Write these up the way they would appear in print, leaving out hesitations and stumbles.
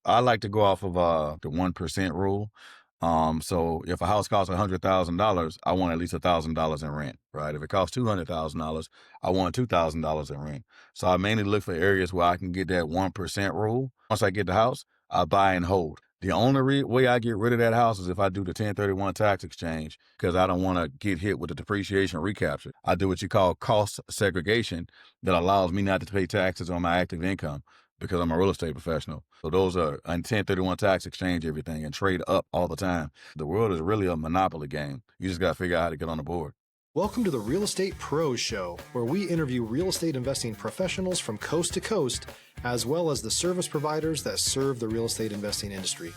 I like to go off of the 1% rule. So if a house costs $100,000, I want at least $1,000 in rent, right? If it costs $200,000, I want $2,000 in rent. So I mainly look for areas where I can get that 1% rule. Once I get the house, I buy and hold. The only way I get rid of that house is if I do the 1031 tax exchange, because I don't want to get hit with the depreciation recapture. I do what you call cost segregation that allows me not to pay taxes on my active income because I'm a real estate professional. So those are on 1031 tax exchange everything and trade up all the time. The world is really a monopoly game. You just got to figure out how to get on the board. Welcome to the Real Estate Pros Show, where we interview real estate investing professionals from coast to coast, as well as the service providers that serve the real estate investing industry.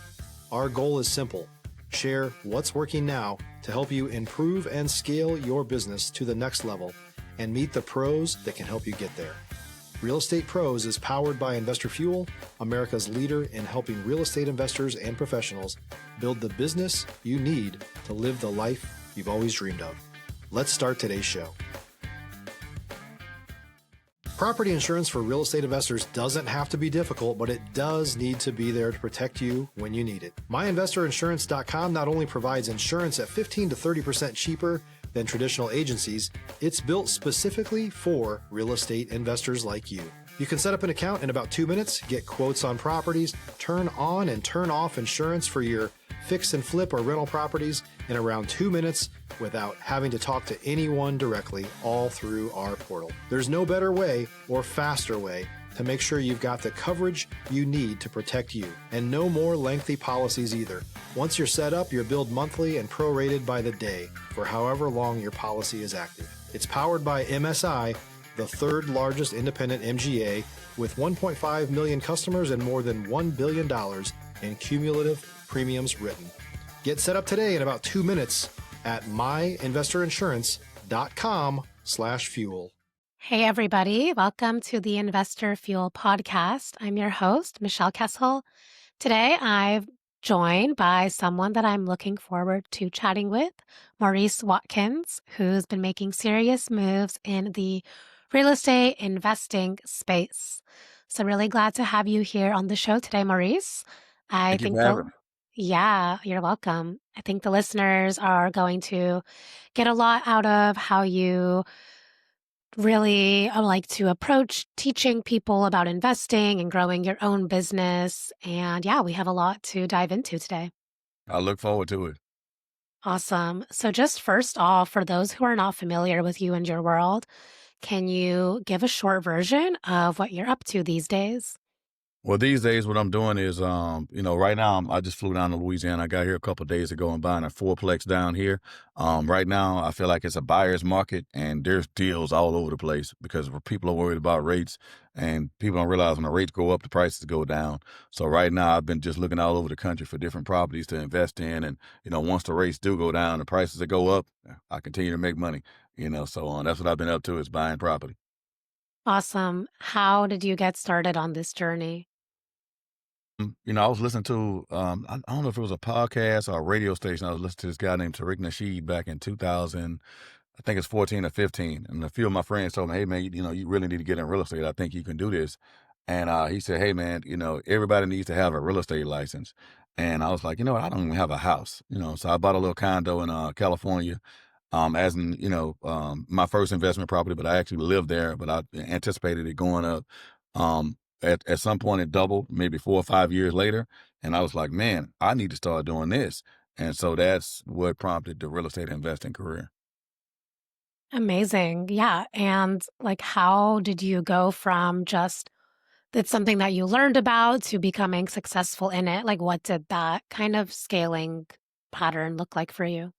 Our goal is simple: share what's working now to help you improve and scale your business to the next level and meet the pros that can help you get there. Real Estate Pros is powered by Investor Fuel, America's leader in helping real estate investors and professionals build the business you need to live the life you've always dreamed of. Let's start today's show. Property insurance for real estate investors doesn't have to be difficult, but it does need to be there to protect you when you need it. MyInvestorInsurance.com not only provides insurance at 15 to 30% cheaper than traditional agencies, it's built specifically for real estate investors like you. You can set up an account in about 2 minutes, get quotes on properties, turn on and turn off insurance for your fix and flip or rental properties in around 2 minutes without having to talk to anyone directly, all through our portal. There's no better way or faster way to make sure you've got the coverage you need to protect you, and no more lengthy policies either. Once you're set up, you're billed monthly and prorated by the day for however long your policy is active. It's powered by MSI, the third largest independent MGA, with 1.5 million customers and more than $1 billion in cumulative premiums written. Get set up today in about 2 minutes at myinvestorinsurance.com/fuel. Hey, everybody. Welcome to the Investor Fuel podcast. I'm your host, Michelle Kesil. Today, I'm joined by someone that I'm looking forward to chatting with, Maurice Watkins, who's been making serious moves in the real estate investing space. So really glad to have you here on the show today, Maurice. I Thank you think for having me. Yeah, you're welcome. I think the listeners are going to get a lot out of how you really like to approach teaching people about investing and growing your own business. And yeah, we have a lot to dive into today. I look forward to it. Awesome. So just first off, for those who are not familiar with you and your world, can you give a short version of what you're up to these days? Well, these days, what I'm doing is, right now, I just flew down to Louisiana. I got here a couple of days ago and buying a fourplex down here. Right now, I feel like it's a buyer's market and there's deals all over the place because people are worried about rates and people don't realize when the rates go up, the prices go down. So right now, I've been just looking all over the country for different properties to invest in. And, once the rates do go down, the prices that go up, I continue to make money, so that's what I've been up to is buying property. Awesome. How did you get started on this journey? I was listening to, I don't know if it was a podcast or a radio station. I was listening to this guy named Tariq Nasheed back in 2000, I think it's 14 or 15. And a few of my friends told me, hey, man, you really need to get in real estate. I think you can do this. And he said, hey, man, everybody needs to have a real estate license. And I was like, what? I don't even have a house, so I bought a little condo in California. As in, my first investment property, but I actually lived there, but I anticipated it going up. At some point it doubled, maybe 4 or 5 years later. And I was like, man, I need to start doing this. And so that's what prompted the real estate investing career. Amazing. Yeah. And how did you go from just it's something that you learned about to becoming successful in it? What did that kind of scaling pattern look like for you?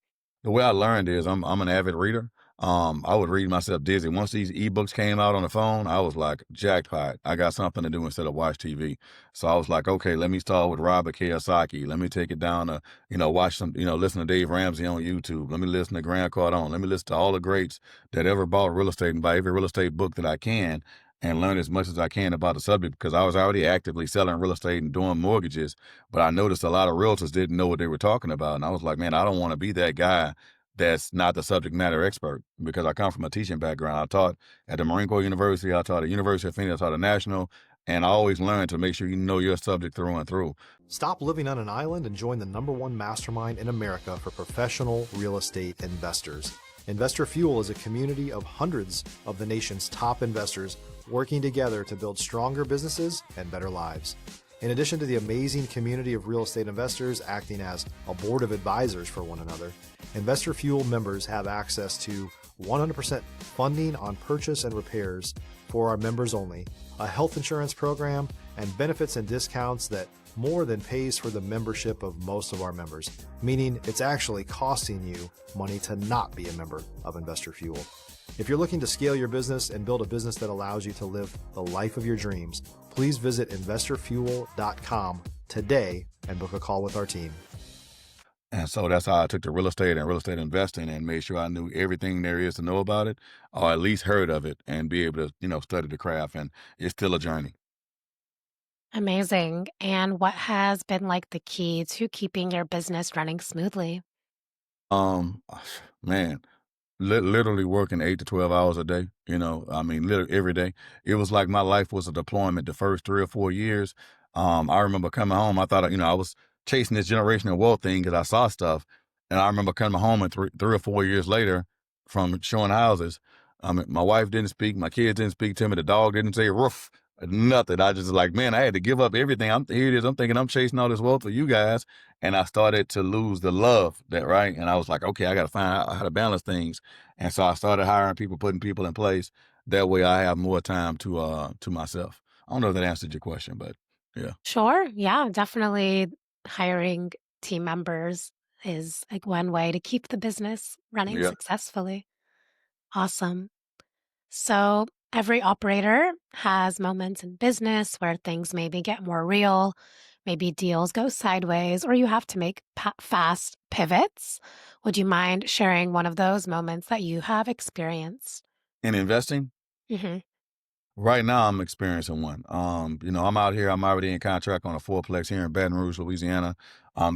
The way I learned is I'm an avid reader. I would read myself dizzy. Once these ebooks came out on the phone, I was like, jackpot. I got something to do instead of watch TV. So I was like, okay, let me start with Robert Kiyosaki. Let me take it down to, watch some, listen to Dave Ramsey on YouTube. Let me listen to Grant Cardone. Let me listen to all the greats that ever bought real estate and buy every real estate book that I can and learn as much as I can about the subject because I was already actively selling real estate and doing mortgages. But I noticed a lot of realtors didn't know what they were talking about. And I was like, man, I don't want to be that guy that's not the subject matter expert because I come from a teaching background. I taught at the Marine Corps University. I taught at University of Phoenix. I taught at National. And I always learn to make sure you know your subject through and through. Stop living on an island and join the #1 mastermind in America for professional real estate investors. Investor Fuel is a community of hundreds of the nation's top investors working together to build stronger businesses and better lives. In addition to the amazing community of real estate investors acting as a board of advisors for one another, Investor Fuel members have access to 100% funding on purchase and repairs for our members only, a health insurance program, and benefits and discounts that more than pays for the membership of most of our members, meaning it's actually costing you money to not be a member of Investor Fuel. If you're looking to scale your business and build a business that allows you to live the life of your dreams, please visit investorfuel.com today and book a call with our team. And so that's how I took to real estate and real estate investing and made sure I knew everything there is to know about it, or at least heard of it, and be able to, study the craft. And it's still a journey. Amazing. And what has been like the key to keeping your business running smoothly? Um, man, literally working 8 to 12 hours a day. I mean, literally every day. It was like my life was a deployment the first 3 or 4 years. I remember coming home. I thought, I was chasing this generational wealth thing because I saw stuff, and I remember coming home and 3 or 4 years later from showing houses. I mean, my wife didn't speak, my kids didn't speak to me, the dog didn't say roof, nothing. I just like, man, I had to give up everything. Here it is. I'm thinking I'm chasing all this wealth for you guys, and I started to lose the love that right. And I was like, okay, I got to find out how to balance things. And so I started hiring people, putting people in place. That way I have more time to myself. I don't know if that answered your question, but yeah. Sure. Yeah, definitely hiring team members is like one way to keep the business running Yeah. successfully. Awesome. So every operator has moments in business where things maybe get more real, maybe deals go sideways, or you have to make fast pivots. Would you mind sharing one of those moments that you have experienced? In investing, Hmm. right now, I'm experiencing one. I'm out here. I'm already in contract on a fourplex here in Baton Rouge, Louisiana.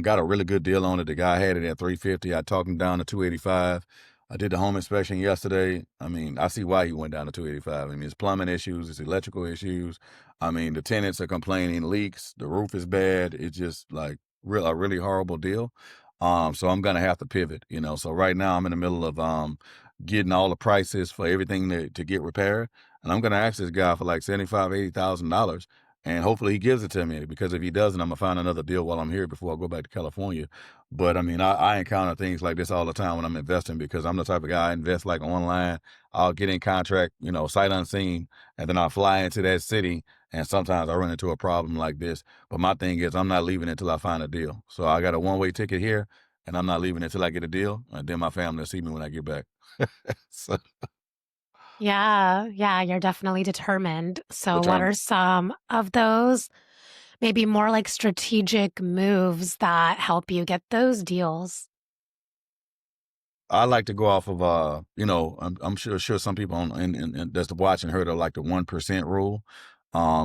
Got a really good deal on it. The guy had it at 350. I talked him down to 285. I did the home inspection yesterday. I mean, I see why he went down to 285. I mean, it's plumbing issues, it's electrical issues. I mean, the tenants are complaining, leaks, the roof is bad. It's just like a really horrible deal. So I'm gonna have to pivot. So right now I'm in the middle of getting all the prices for everything to get repaired. And I'm gonna ask this guy for like $75,000, $80,000, and hopefully he gives it to me. Because if he doesn't, I'm gonna find another deal while I'm here before I go back to California. But I mean, I encounter things like this all the time when I'm investing, because I'm the type of guy I invest like online. I'll get in contract, sight unseen, and then I'll fly into that city. And sometimes I run into a problem like this. But my thing is, I'm not leaving until I find a deal. So I got a one-way ticket here, and I'm not leaving until I get a deal. And then my family will see me when I get back. So Yeah, yeah, you're definitely determined. So, what are determined. some of those maybe more like strategic moves that help you get those deals? I like to go off of I'm sure some people that's watching heard of like the 1% rule.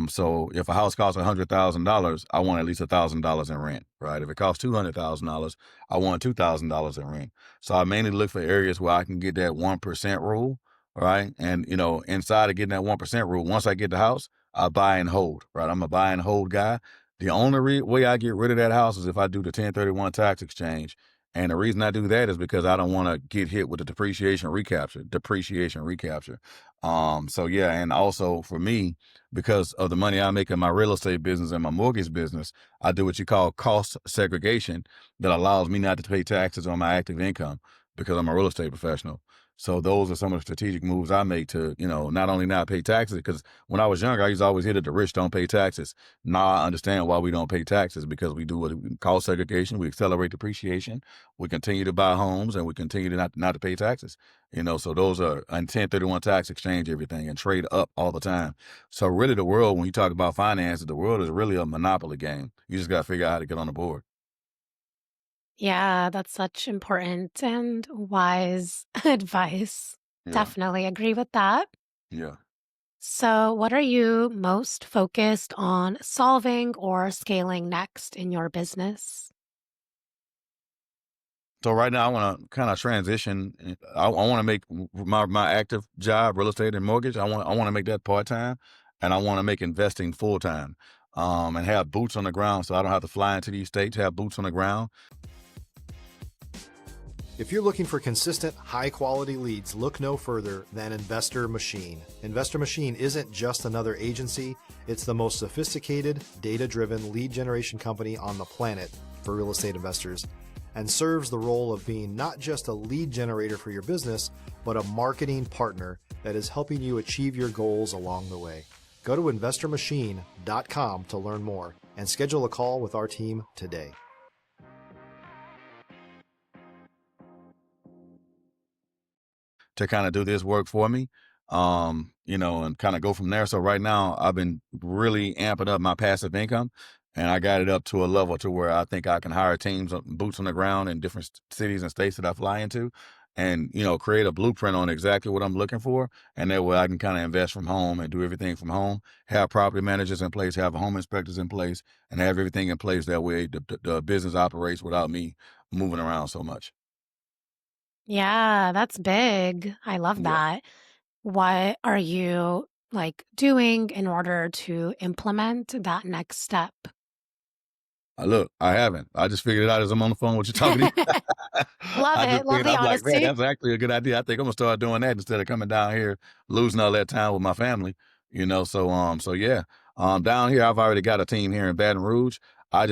So if a house costs $100,000, I want at least $1,000 in rent, right? If it costs $200,000, I want $2,000 in rent. So I mainly look for areas where I can get that 1% rule, right? And inside of getting that 1% rule, once I get the house, I buy and hold, right? I'm a buy and hold guy. The only way I get rid of that house is if I do the 1031 tax exchange, and the reason I do that is because I don't want to get hit with the depreciation recapture. So yeah, and also for me, because of the money I make in my real estate business and my mortgage business, I do what you call cost segregation that allows me not to pay taxes on my active income because I'm a real estate professional. So those are some of the strategic moves I make to, not only not pay taxes, because when I was younger, I used to always hear that the rich don't pay taxes. Now I understand why we don't pay taxes, because we do what we call segregation. We accelerate depreciation, we continue to buy homes, and we continue to not to pay taxes. So those are, and 1031 tax exchange everything and trade up all the time. So really the world, when you talk about finances, the world is really a monopoly game. You just got to figure out how to get on the board. Yeah, that's such important and wise advice. Yeah. Definitely agree with that. Yeah. So, what are you most focused on solving or scaling next in your business? So right now I want to kind of transition. I want to make my active job, real estate and mortgage. I want to make that part time. and I want to make investing full time. And have boots on the ground, so I don't have to fly into these states. Have boots on the ground. If you're looking for consistent, high-quality leads, look no further than Investor Machine. Investor Machine isn't just another agency, it's the most sophisticated, data-driven lead generation company on the planet for real estate investors, and serves the role of being not just a lead generator for your business, but a marketing partner that is helping you achieve your goals along the way. Go to investormachine.com to learn more and schedule a call with our team today. To kind of do this work for me, and kind of go from there. So right now I've been really amping up my passive income, and I got it up to a level to where I think I can hire teams, boots on the ground in different cities and states that I fly into, and, create a blueprint on exactly what I'm looking for. And that way I can kind of invest from home and do everything from home, have property managers in place, have home inspectors in place, and have everything in place. That way the business operates without me moving around so much. Yeah, that's big. I love Yeah. that. What are you like doing in order to implement that next step? Look, I haven't. I just figured it out as I'm on the phone with you talking to you. Love I just it. Love figured, the I'm like, man, honesty. that's actually a good idea. I think I'm gonna start doing that instead of coming down here, losing all that time with my family. So yeah. Down here, I've already got a team here in Baton Rouge. I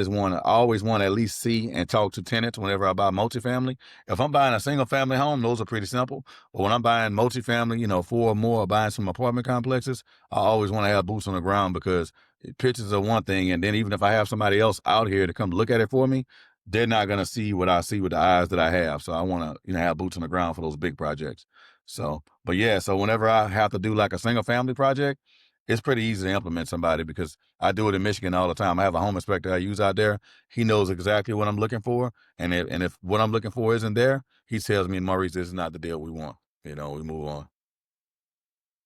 always want to at least see and talk to tenants whenever I buy multifamily. If I'm buying a single family home, those are pretty simple. But when I'm buying multifamily, four or more, or buying some apartment complexes, I always want to have boots on the ground because pictures are one thing, and then even if I have somebody else out here to come look at it for me, they're not gonna see what I see with the eyes that I have. So I want to, have boots on the ground for those big projects. So, but yeah, so whenever I have to do like a single family project, it's pretty easy to implement somebody because I do it in Michigan all the time. I have a home inspector I use out there. He knows exactly what I'm looking for, and if what I'm looking for isn't there, he tells me, Maurice, this is not the deal we want. We move on.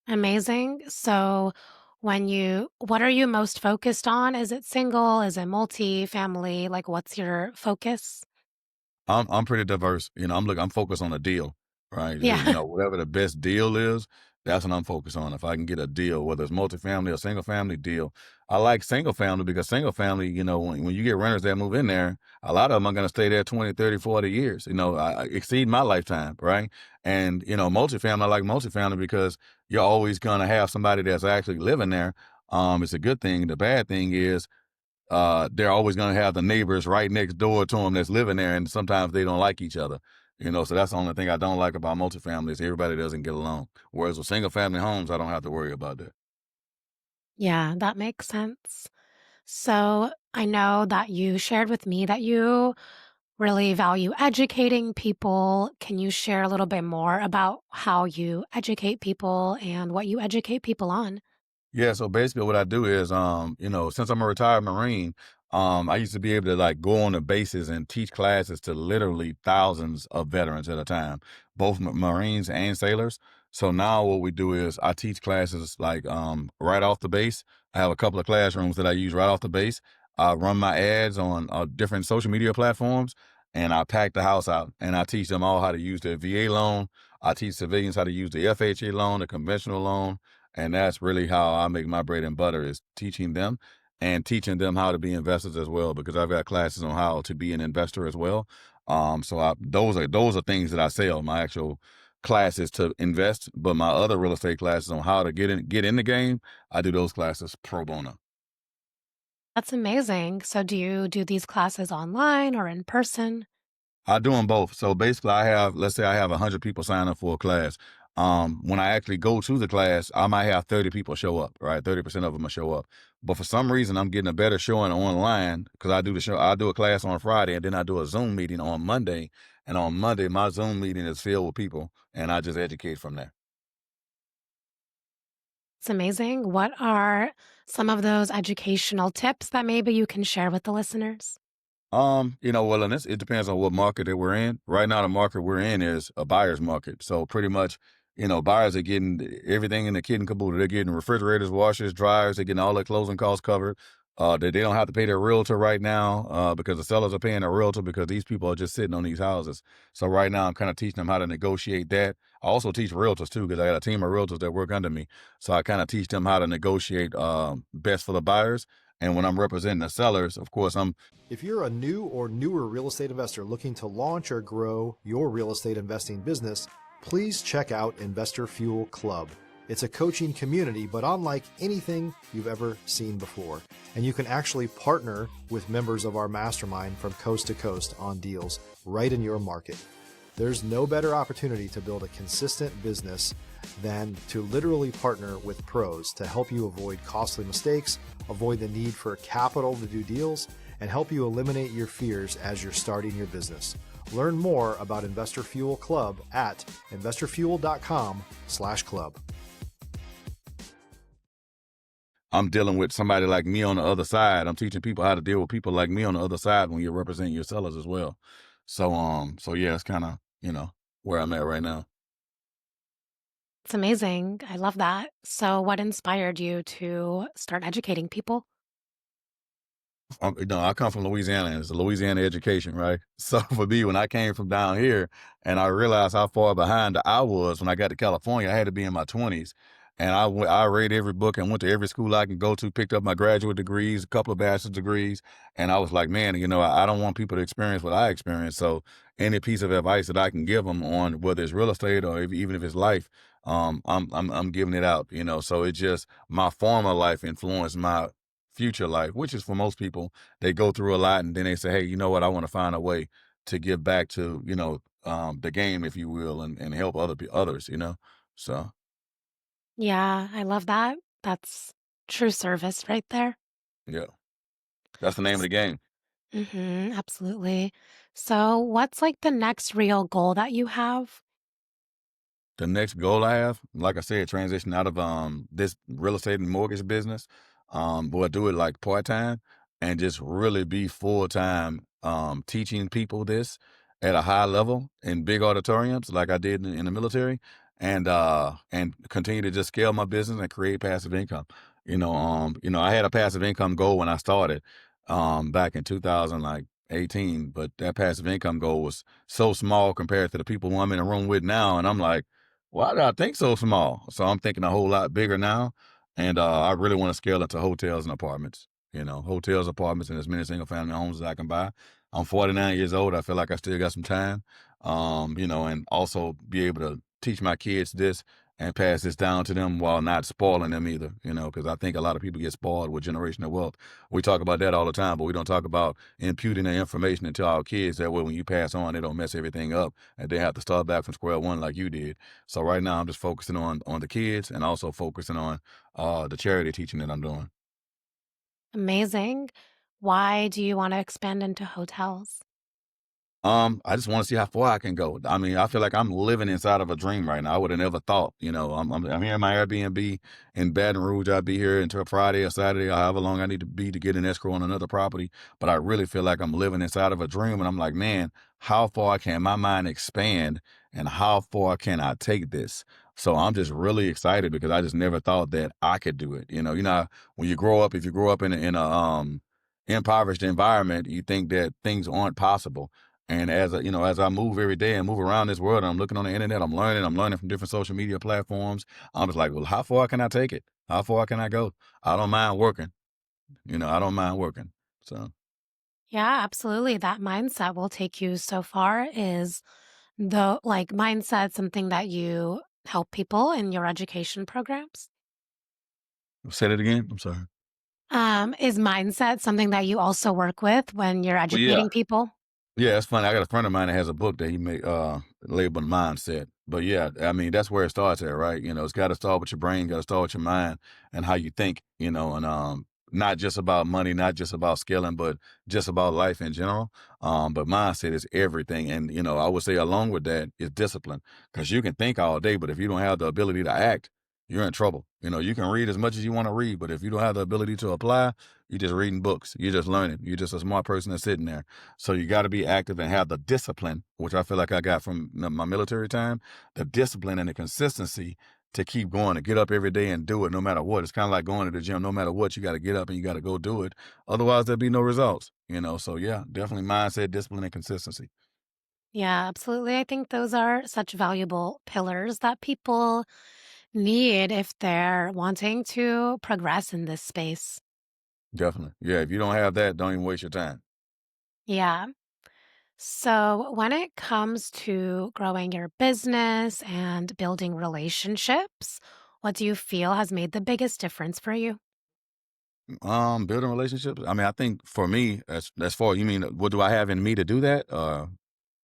Amazing. So, what are you most focused on? Is it single? Is it multi-family? Like, what's your focus? I'm pretty diverse. I'm focused on a deal, right? Yeah. Whatever the best deal is, that's what I'm focused on. If I can get a deal, whether it's multifamily or single family deal. I like single family because single family, when you get renters that move in there, a lot of them are going to stay there 20, 30, 40 years, I exceed my lifetime, right? And, multifamily, I like multifamily because you're always going to have somebody that's actually living there. It's a good thing. The bad thing is they're always going to have the neighbors right next door to them that's living there, and sometimes they don't like each other. So that's the only thing I don't like about multifamily is everybody doesn't get along. Whereas with single family homes, I don't have to worry about that. Yeah, that makes sense. So, I know that you shared with me that you really value educating people. Can you share a little bit more about how you educate people and what you educate people on? Yeah, so basically what I do is, since I'm a retired Marine, I used to be able to like go on the bases and teach classes to literally thousands of veterans at a time, both Marines and sailors. So now what we do is I teach classes like right off the base. I have a couple of classrooms that I use right off the base. I run my ads on different social media platforms, and I pack the house out and I teach them all how to use their VA loan. I teach civilians how to use the FHA loan, the conventional loan, and that's really how I make my bread and butter is teaching them and teaching them how to be investors as well, because I've got classes on how to be an investor as well. Those are things that I sell, my actual classes to invest, but my other real estate classes on how to get in the game, I do those classes pro bono. That's amazing. So, do you do these classes online or in person? I do them both. So basically, let's say I have 100 people sign up for a class. When I actually go to the class, I might have 30 people show up, right? 30% of them will show up. But for some reason, I'm getting a better showing online because I do the show. I do a class on Friday and then I do a Zoom meeting on Monday. And on Monday, my Zoom meeting is filled with people and I just educate from there. It's amazing. What are some of those educational tips that maybe you can share with the listeners? Well, and it depends on what market that we're in. Right now, the market we're in is a buyer's market. So pretty much, buyers are getting everything in the kit and caboodle. They're getting refrigerators, washers, dryers. They're getting all their closing costs covered. that they don't have to pay their realtor right now because the sellers are paying a realtor because these people are just sitting on these houses. So right now I'm kind of teaching them how to negotiate that. I also teach realtors too because I got a team of realtors that work under me. So I kind of teach them how to negotiate best for the buyers. And when I'm representing the sellers, of course, I'm If you're a new or newer real estate investor looking to launch or grow your real estate investing business, please check out Investor Fuel Club. It's a coaching community, but unlike anything you've ever seen before. And you can actually partner with members of our mastermind from coast to coast on deals right in your market. There's no better opportunity to build a consistent business than to literally partner with pros to help you avoid costly mistakes, avoid the need for capital to do deals, and help you eliminate your fears as you're starting your business. Learn more about Investor Fuel Club at investorfuel.com/club. I'm dealing with somebody like me on the other side. I'm teaching people how to deal with people like me on the other side when you're representing your sellers as well. So yeah, it's kind of, where I'm at right now. It's amazing. I love that. So, what inspired you to start educating people? I come from Louisiana, and it's a Louisiana education, right? So for me, when I came from down here and I realized how far behind I was when I got to California, I had to be in my 20s. And I read every book and went to every school I can go to, picked up my graduate degrees, a couple of bachelor's degrees. And I was like, man, I don't want people to experience what I experienced. So any piece of advice that I can give them on whether it's real estate or even if it's life, I'm giving it out, So it's just my former life influenced my future life, which is for most people, they go through a lot and then they say, hey, you know what? I want to find a way to give back to, the game, if you will, and help others. So, Yeah, I love that. That's true service right there. yeah, that's the name of the game. Absolutely. So, what's like the next real goal that you have? The next goal I have, like I said, transition out of this real estate and mortgage business, but do it like part time and just really be full time teaching people this at a high level in big auditoriums like I did in the military, and continue to just scale my business and create passive income. I had a passive income goal when I started back in 2000 like 18, but that passive income goal was so small compared to the people who I'm in a room with now, and I'm like, why did I think so small? So I'm thinking a whole lot bigger now. And I really want to scale into hotels and apartments, hotels, apartments, and as many single family homes as I can buy. I'm 49 years old. I feel like I still got some time, and also be able to teach my kids this and pass this down to them while not spoiling them either, because I think a lot of people get spoiled with generational wealth. We talk about that all the time, but we don't talk about imputing the information into our kids. That way, when you pass on, they don't mess everything up and they have to start back from square one like you did. So right now I'm just focusing on the kids and also focusing on the charity teaching that I'm doing. Amazing. Why do you want to expand into hotels? I just want to see how far I can go. I mean, I feel like I'm living inside of a dream right now. I would have never thought, I'm here in my Airbnb in Baton Rouge. I'll be here until Friday or Saturday, or however long I need to be to get an escrow on another property. But I really feel like I'm living inside of a dream. And I'm like, man, how far can my mind expand and how far can I take this? So I'm just really excited because I just never thought that I could do it. When you grow up, if you grow up in a impoverished environment, you think that things aren't possible. And as I move every day and move around this world, I'm looking on the internet, I'm learning from different social media platforms. I'm just like, well, how far can I take it? How far can I go? I don't mind working. I don't mind working. So Yeah, absolutely. That mindset will take you so far. Is the like mindset something that you help people in your education programs? say that again. I'm sorry. Is mindset something that you also work with when you're Well, yeah. educating people? Yeah, it's funny. I got a friend of mine that has a book that he made labeled mindset. But yeah, I mean that's where it starts at, right? It's gotta start with your brain, gotta start with your mind and how you think, and not just about money, not just about scaling, but just about life in general. But mindset is everything. And I would say along with that is discipline. Because you can think all day, but if you don't have the ability to act, you're in trouble. You can read as much as you want to read, but if you don't have the ability to apply, you're just reading books. You're just learning. You're just a smart person that's sitting there. So you got to be active and have the discipline, which I feel like I got from my military time, the discipline and the consistency to keep going, to get up every day and do it no matter what. It's kind of like going to the gym. No matter what, you got to get up and you got to go do it. Otherwise, there'll be no results, So yeah, definitely mindset, discipline, and consistency. Yeah, absolutely. I think those are such valuable pillars that people need if they're wanting to progress in this space. Definitely. Yeah. If you don't have that, don't even waste your time. Yeah. So, when it comes to growing your business and building relationships, what do you feel has made the biggest difference for you? Building relationships. I mean, I think for me, as far you mean, what do I have in me to do that?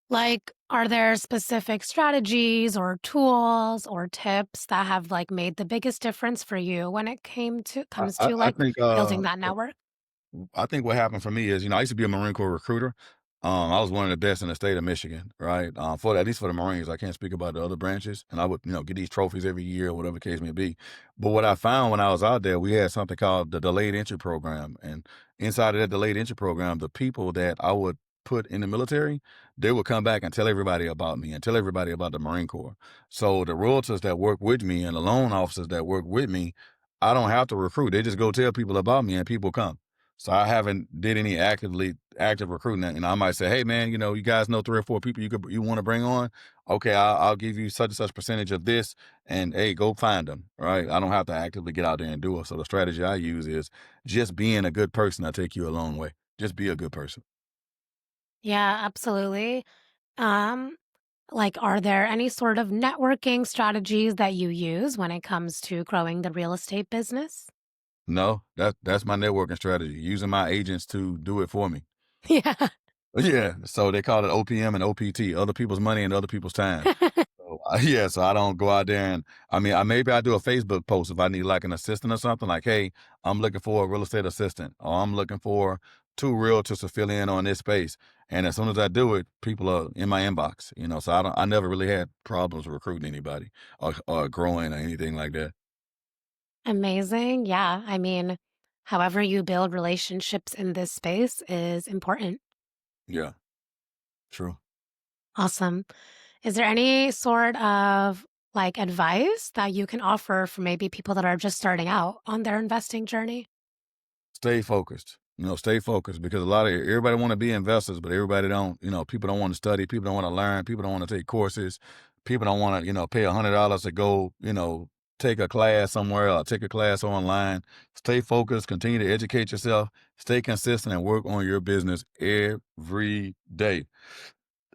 Like, are there specific strategies or tools or tips that have made the biggest difference for you when it I, comes I, to I think building that network? I think what happened for me is, I used to be a Marine Corps recruiter. I was one of the best in the state of Michigan, right? At least for the Marines, I can't speak about the other branches. And I would, get these trophies every year, whatever the case may be. But what I found when I was out there, we had something called the delayed entry program, and inside of that delayed entry program, the people that I would put in the military, they would come back and tell everybody about me and tell everybody about the Marine Corps. So the realtors that work with me and the loan officers that work with me, I don't have to recruit. They just go tell people about me and people come. So I haven't did any active recruiting. And I might say, hey man, you guys know 3 or 4 people you want to bring on. Okay, I'll give you such and such percentage of this, and hey, go find them. Right? I don't have to actively get out there and do it. So the strategy I use is just being a good person. I take you a long way. Just be a good person. Yeah, absolutely. Um, are there any sort of networking strategies that you use when it comes to growing the real estate business? No, that's my networking strategy. Using my agents to do it for me. Yeah. Yeah. So they call it OPM and OPT, other people's money and other people's time. So, yeah, so I don't go out there and maybe I do a Facebook post if I need like an assistant or something like, hey, I'm looking for a real estate assistant or I'm looking for 2 realtors to fill in on this space. And as soon as I do it, people are in my inbox, so I never really had problems recruiting anybody or growing or anything like that. Amazing. Yeah. I mean, however you build relationships in this space is important. Yeah, true. Awesome. Is there any sort of advice that you can offer for maybe people that are just starting out on their investing journey? Stay focused. Stay focused because a lot of everybody want to be investors, but everybody don't. People don't want to study. People don't want to learn. People don't want to take courses. People don't want to, pay $100 to go, take a class somewhere or take a class online. Stay focused. Continue to educate yourself. Stay consistent and work on your business every day,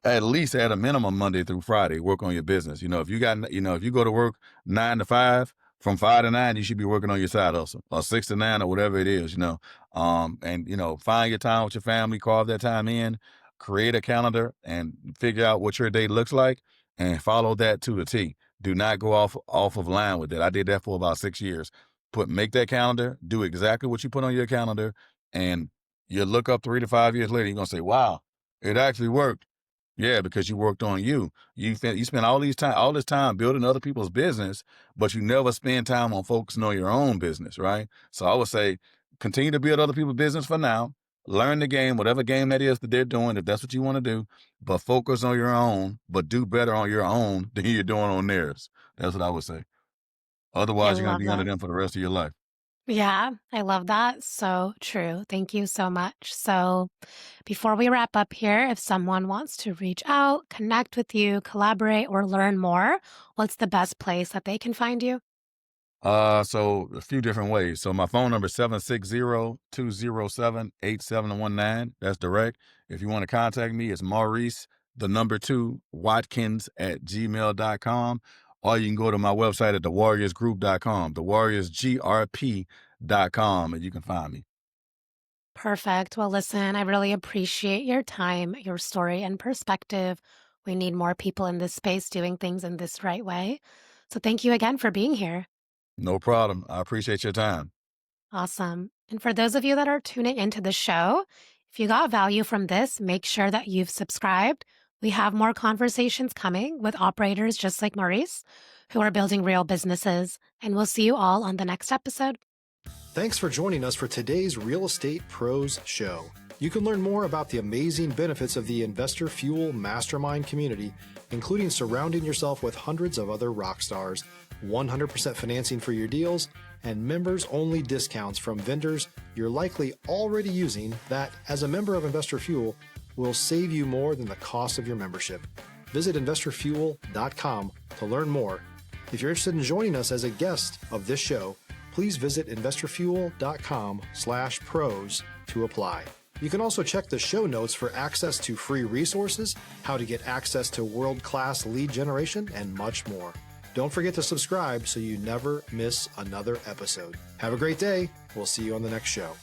at least at a minimum Monday through Friday, work on your business. If you go to work 9 to 5, from 5 to 9, you should be working on your side hustle or 6 to 9 or whatever it is. And find your time with your family, carve that time in, create a calendar and figure out what your day looks like and follow that to the T. Do not go off of line with it. I did that for about 6 years. Make that calendar, do exactly what you put on your calendar, and you look up 3 to 5 years later, you're gonna say, wow, it actually worked. Yeah, because you worked on you. You spent all this time building other people's business, but you never spend time on focusing on your own business, right? So I would say continue to build other people's business for now. Learn the game, whatever game that is that they're doing, if that's what you want to do, but focus on your own, but do better on your own than you're doing on theirs. That's what I would say. I Otherwise, you're gonna love be under that. them for the rest of your life. Yeah, I love that. So true. Thank you so much. So, before we wrap up here, if someone wants to reach out, connect with you, collaborate, or learn more, what's the best place that they can find you? So a few different ways. So my phone number is 760-207-8719. That's direct. If you want to contact me, it's Maurice, the number 2, Watkins at gmail.com. Or you can go to my website at thewarriorsgroup.com, thewarriorsgrp.com, and you can find me. Perfect. Well, listen, I really appreciate your time, your story, and perspective. We need more people in this space doing things in this right way. So, thank you again for being here. No problem. I appreciate your time. Awesome. And for those of you that are tuning into the show, if you got value from this, make sure that you've subscribed. We have more conversations coming with operators just like Maurice who are building real businesses. And we'll see you all on the next episode. Thanks for joining us for today's Real Estate Pros Show. You can learn more about the amazing benefits of the Investor Fuel Mastermind community, including surrounding yourself with hundreds of other rock stars, 100% financing for your deals, and members-only discounts from vendors you're likely already using that, as a member of Investor Fuel, will save you more than the cost of your membership. Visit investorfuel.com to learn more. If you're interested in joining us as a guest of this show, please visit investorfuel.com/pros to apply. You can also check the show notes for access to free resources, how to get access to world-class lead generation, and much more. Don't forget to subscribe so you never miss another episode. Have a great day. We'll see you on the next show.